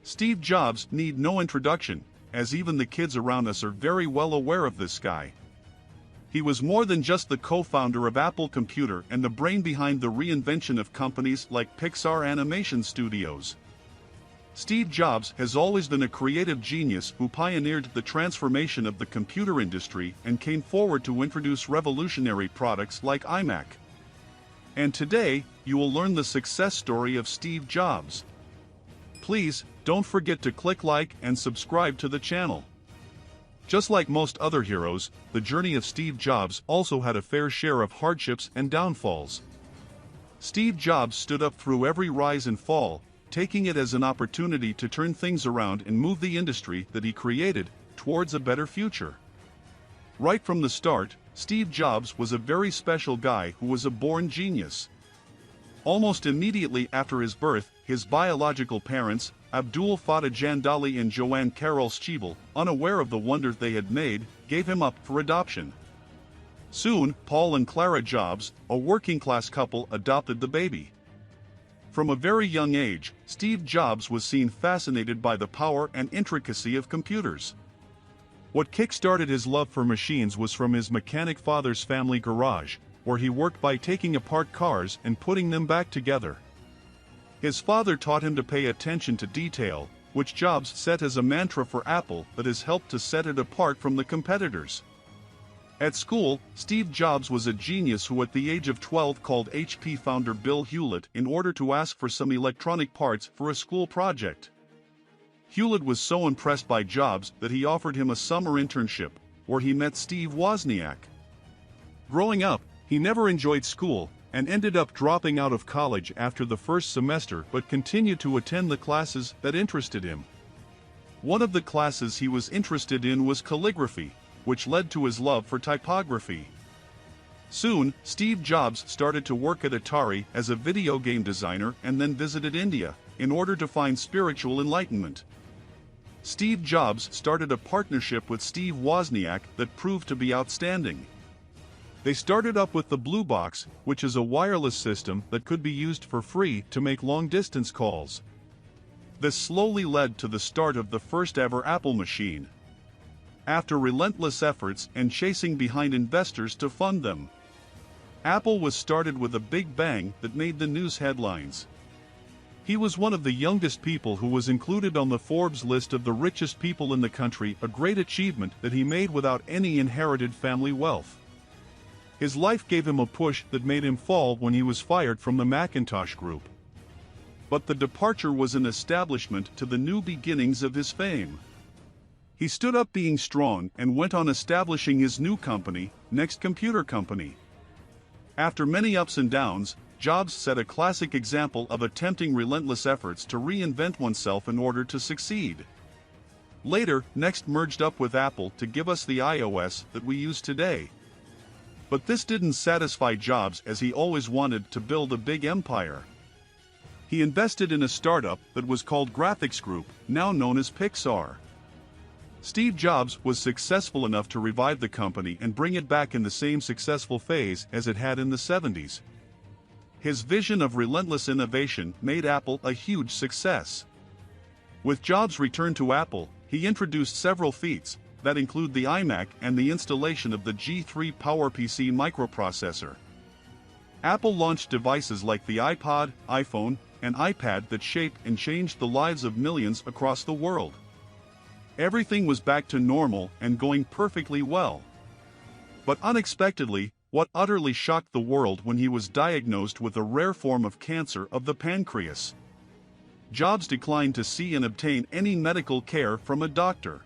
Steve Jobs need no introduction, as even the kids around us are very well aware of this guy. He was more than just the co-founder of Apple Computer and the brain behind the reinvention of companies like Pixar Animation Studios. Steve Jobs has always been a creative genius who pioneered the transformation of the computer industry and came forward to introduce revolutionary products like iMac. And today, you will learn the success story of Steve Jobs. Please, don't forget to click like and subscribe to the channel. Just like most other heroes, the journey of Steve Jobs also had a fair share of hardships and downfalls. Steve Jobs stood up through every rise and fall, taking it as an opportunity to turn things around and move the industry that he created towards a better future. Right from the start, Steve Jobs was a very special guy who was a born genius. Almost immediately after his birth, his biological parents, Abdul Fattah Jandali and Joanne Carol Schiebel, unaware of the wonder they had made, gave him up for adoption. Soon, Paul and Clara Jobs, a working-class couple, adopted the baby. From a very young age, Steve Jobs was seen fascinated by the power and intricacy of computers. What kick-started his love for machines was from his mechanic father's family garage, where he worked by taking apart cars and putting them back together. His father taught him to pay attention to detail, which Jobs set as a mantra for Apple that has helped to set it apart from the competitors. At school, Steve Jobs was a genius who at the age of 12 called HP founder Bill Hewlett in order to ask for some electronic parts for a school project. Hewlett was so impressed by Jobs that he offered him a summer internship, where he met Steve Wozniak. Growing up, he never enjoyed school, and ended up dropping out of college after the first semester but continued to attend the classes that interested him. One of the classes he was interested in was calligraphy, which led to his love for typography. Soon, Steve Jobs started to work at Atari as a video game designer and then visited India, in order to find spiritual enlightenment. Steve Jobs started a partnership with Steve Wozniak that proved to be outstanding. They started up with the Blue Box, which is a wireless system that could be used for free to make long-distance calls. This slowly led to the start of the first-ever Apple machine. After relentless efforts and chasing behind investors to fund them, Apple was started with a big bang that made the news headlines. He was one of the youngest people who was included on the Forbes list of the richest people in the country, a great achievement that he made without any inherited family wealth. His life gave him a push that made him fall when he was fired from the Macintosh Group. But the departure was an establishment to the new beginnings of his fame. He stood up being strong and went on establishing his new company, Next Computer Company. After many ups and downs, Jobs set a classic example of attempting relentless efforts to reinvent oneself in order to succeed. Later, Next merged up with Apple to give us the iOS that we use today. But this didn't satisfy Jobs, as he always wanted to build a big empire. He invested in a startup that was called Graphics Group, now known as Pixar. Steve Jobs was successful enough to revive the company and bring it back in the same successful phase as it had in the 70s. His vision of relentless innovation made Apple a huge success. With Jobs' return to Apple, he introduced several feats that include the iMac and the installation of the G3 PowerPC microprocessor. Apple launched devices like the iPod, iPhone, and iPad that shaped and changed the lives of millions across the world. Everything was back to normal and going perfectly well. But unexpectedly, what utterly shocked the world when he was diagnosed with a rare form of cancer of the pancreas. Jobs declined to see and obtain any medical care from a doctor.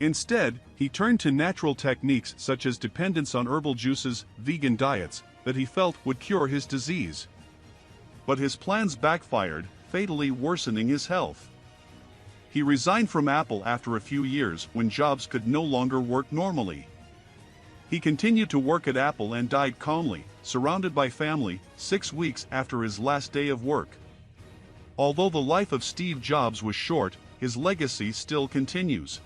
Instead, he turned to natural techniques such as dependence on herbal juices, vegan diets, that he felt would cure his disease. But his plans backfired, fatally worsening his health. He resigned from Apple after a few years when Jobs could no longer work normally. He continued to work at Apple and died calmly, surrounded by family, 6 weeks after his last day of work. Although the life of Steve Jobs was short, his legacy still continues.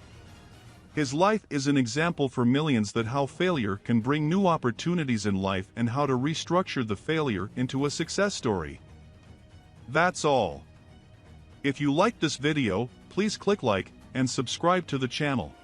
His life is an example for millions that how failure can bring new opportunities in life and how to restructure the failure into a success story. That's all. If you liked this video, please click like and subscribe to the channel.